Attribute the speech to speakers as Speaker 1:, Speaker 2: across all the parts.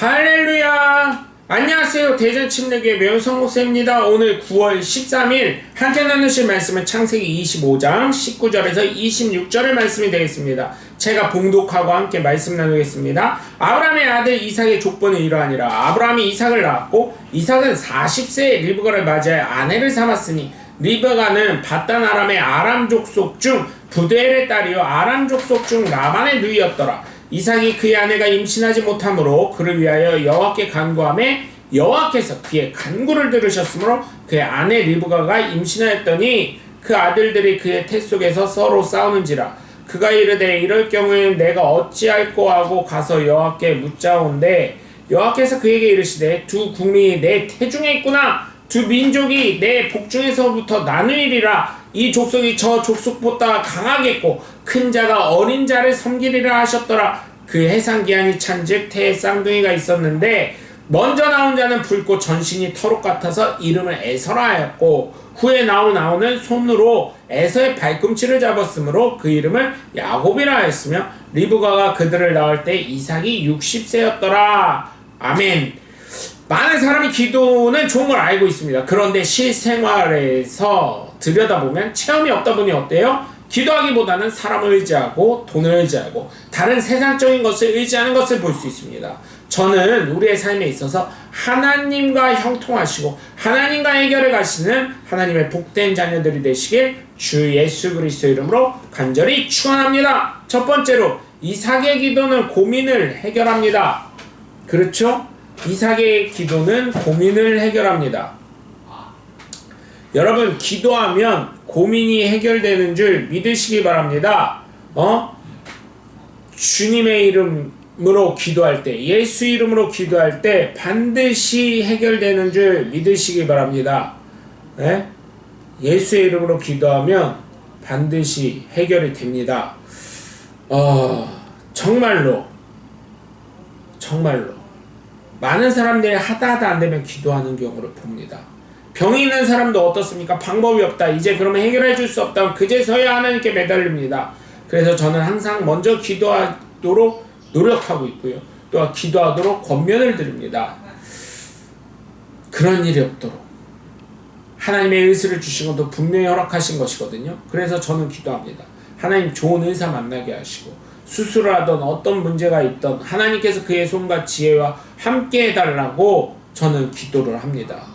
Speaker 1: 할렐루야! 안녕하세요. 대전침례교회 명성목사입니다. 오늘 9월 13일 함께 나누실 말씀은 창세기 25장 19절에서 26절의 말씀이 되겠습니다. 제가 봉독하고 함께 말씀 나누겠습니다. 아브라함의 아들 이삭의 족보는 이러하니라. 아브라함이 이삭을 낳았고 이삭은 40세에 리브가를 맞이하여 아내를 삼았으니 리브가는 바단 아람의 아람 족속 중 부두엘의 딸이요 아람 족속 중 라반의 누이였더라. 이삭이 그의 아내가 임신하지 못하므로 그를 위하여 여호와께 간구하매 여호와께서 그의 간구를 들으셨으므로 그의 아내 리브가가 임신하였더니 그 아들들이 그의 태 속에서 서로 싸우는지라. 그가 이르되 이럴 경우에는 내가 어찌할꼬 하고 가서 여호와께 묻자온데 여호와께서 그에게 이르시되 두 국민이 내 태중에 있구나. 두 민족이 내 복중에서부터 나누이리라. 이 족속이 저 족속보다 강하겠고 큰 자가 어린 자를 섬기리라 하셨더라. 그 해상기한이 찬즉 태에 쌍둥이가 있었는데 먼저 나온 자는 붉고 전신이 털옷 같아서 이름을 에서라 하였고 후에 나온 아우는 손으로 에서의 발꿈치를 잡았으므로 그 이름을 야곱이라 하였으며 리브가가 그들을 낳을 때 이삭이 60세였더라. 아멘. 많은 사람이 기도는 좋은 걸 알고 있습니다. 그런데 실생활에서 들여다보면 체험이 없다 보니 어때요? 기도하기보다는 사람을 의지하고 돈을 의지하고 다른 세상적인 것을 의지하는 것을 볼 수 있습니다. 저는 우리의 삶에 있어서 하나님과 형통하시고 하나님과 해결을 가시는 하나님의 복된 자녀들이 되시길 주 예수 그리스도 이름으로 간절히 축원합니다. 첫 번째로 이삭의 기도는 고민을 해결합니다. 그렇죠? 이삭의 기도는 고민을 해결합니다. 여러분, 기도하면 고민이 해결되는 줄 믿으시기 바랍니다. 주님의 이름으로 기도할 때, 예수 이름으로 기도할 때 반드시 해결되는 줄 믿으시기 바랍니다. 네? 예수의 이름으로 기도하면 반드시 해결이 됩니다. 정말로 많은 사람들이 하다 안 되면 기도하는 경우를 봅니다. 병이 있는 사람도 어떻습니까? 방법이 없다. 이제 그러면 해결해 줄 수 없다. 그제서야 하나님께 매달립니다. 그래서 저는 항상 먼저 기도하도록 노력하고 있고요. 또 기도하도록 권면을 드립니다. 그런 일이 없도록 하나님의 의지를 주신 것도 분명히 허락하신 것이거든요. 그래서 저는 기도합니다. 하나님 좋은 의사 만나게 하시고 수술을 하던 어떤 문제가 있던 하나님께서 그의 손과 지혜와 함께 해달라고 저는 기도를 합니다.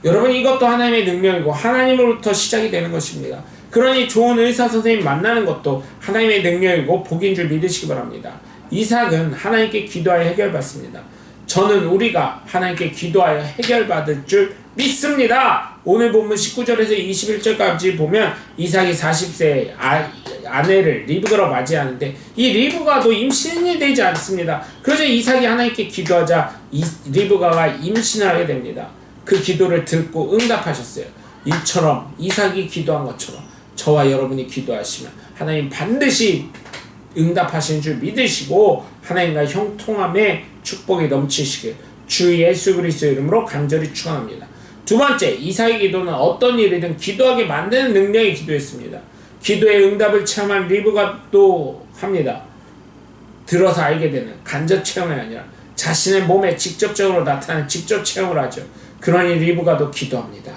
Speaker 1: 여러분, 이것도 하나님의 능력이고 하나님으로부터 시작이 되는 것입니다. 그러니 좋은 의사 선생님 만나는 것도 하나님의 능력이고 복인 줄 믿으시기 바랍니다. 이삭은 하나님께 기도하여 해결받습니다. 저는 우리가 하나님께 기도하여 해결받을 줄 믿습니다. 오늘 본문 19절에서 21절까지 보면 이삭이 40세에 아내를 리브가로 맞이하는데 이 리브가도 임신이 되지 않습니다. 그래서 이삭이 하나님께 기도하자 리브가가 임신하게 됩니다. 그 기도를 듣고 응답하셨어요. 이처럼 이삭이 기도한 것처럼 저와 여러분이 기도하시면 하나님 반드시 응답하시는 줄 믿으시고 하나님과 형통함에 축복이 넘치시길 주 예수 그리스도 이름으로 간절히 축원합니다. 두 번째, 이삭의 기도는 어떤 일이든 기도하게 만드는 능력의 기도였습니다. 기도의 응답을 체험한 리브가도 합니다. 들어서 알게 되는 간접 체험이 아니라 자신의 몸에 직접적으로 나타나는 직접 체험을 하죠. 그러니 리브가도 기도합니다.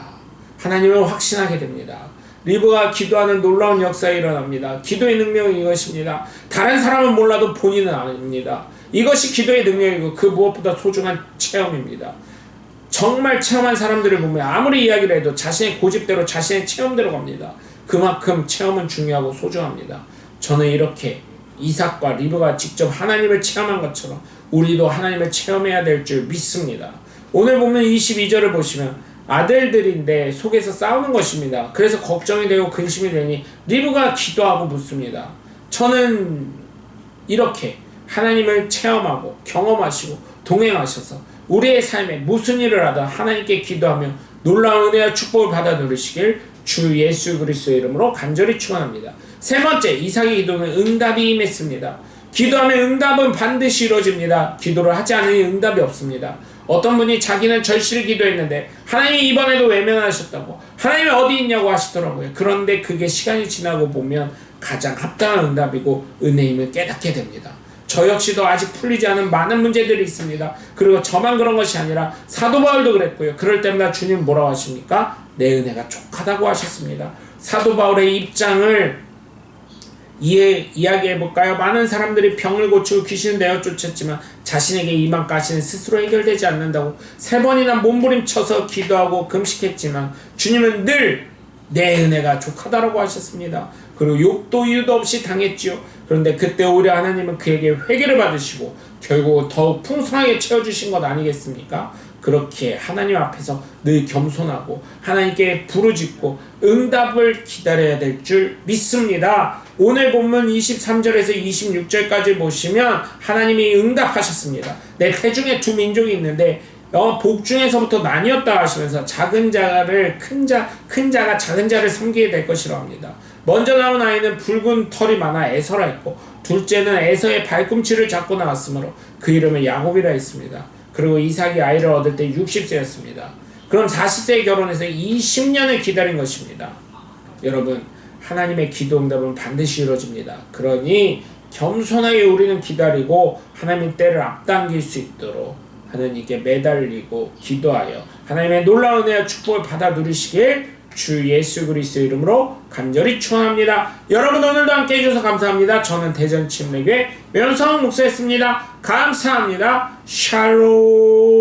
Speaker 1: 하나님을 확신하게 됩니다. 리브가 기도하는 놀라운 역사가 일어납니다. 기도의 능력은 이것입니다. 다른 사람은 몰라도 본인은 압니다. 이것이 기도의 능력이고 그 무엇보다 소중한 체험입니다. 정말 체험한 사람들을 보면 아무리 이야기를 해도 자신의 고집대로 자신의 체험대로 갑니다. 그만큼 체험은 중요하고 소중합니다. 저는 이렇게 이삭과 리브가 직접 하나님을 체험한 것처럼 우리도 하나님을 체험해야 될 줄 믿습니다. 오늘 보면 22절을 보시면 아들들인데 속에서 싸우는 것입니다. 그래서 걱정이 되고 근심이 되니 리브가 기도하고 묻습니다. 저는 이렇게 하나님을 체험하고 경험하시고 동행하셔서 우리의 삶에 무슨 일을 하든 하나님께 기도하며 놀라운 은혜와 축복을 받아 누리시길 주 예수 그리스도의 이름으로 간절히 축원합니다. 세 번째, 이삭의 기도는 응답이 임했습니다. 기도하면 응답은 반드시 이루어집니다. 기도를 하지 않으니 응답이 없습니다. 어떤 분이 자기는 절실히 기도했는데 하나님이 이번에도 외면하셨다고 하나님이 어디 있냐고 하시더라고요. 그런데 그게 시간이 지나고 보면 가장 합당한 응답이고 은혜임을 깨닫게 됩니다. 저 역시도 아직 풀리지 않은 많은 문제들이 있습니다. 그리고 저만 그런 것이 아니라 사도 바울도 그랬고요. 그럴 때마다 주님 뭐라고 하십니까? 내 은혜가 족하다고 하셨습니다. 사도 바울의 입장을 이야기해볼까요? 많은 사람들이 병을 고치고 귀신을 내어 쫓았지만 자신에게 임한 가시는 스스로 해결되지 않는다고 3번이나 몸부림쳐서 기도하고 금식했지만 주님은 늘 내 은혜가 족하다라고 하셨습니다. 그리고 욕도 이유도 없이 당했지요. 그런데 그때 오히려 하나님은 그에게 회개를 받으시고 결국 더욱 풍성하게 채워주신 것 아니겠습니까? 그렇게 하나님 앞에서 늘 겸손하고 하나님께 부르짖고 응답을 기다려야 될 줄 믿습니다. 오늘 본문 23절에서 26절까지 보시면 하나님이 응답하셨습니다. 내 태중에 두 민족이 있는데 복중에서부터 나뉘었다 하시면서 작은 자를 큰 자가 작은 자를 섬기게 될 것이라고 합니다. 먼저 나온 아이는 붉은 털이 많아 에서라 했고 둘째는 에서의 발꿈치를 잡고 나왔으므로 그 이름을 야곱이라 했습니다. 그리고 이삭이 아이를 얻을 때 60세였습니다. 그럼 40세에 결혼해서 20년을 기다린 것입니다. 여러분, 하나님의 기도 응답은 반드시 이루어집니다. 그러니 겸손하게 우리는 기다리고 하나님의 때를 앞당길 수 있도록 하나님께 매달리고 기도하여 하나님의 놀라운 은혜와 축복을 받아 누리시길 주 예수 그리스도 이름으로 간절히 축원합니다. 여러분 오늘도 함께 해주셔서 감사합니다. 저는 대전침례교회 명성 목사였습니다. 감사합니다. 샬롬.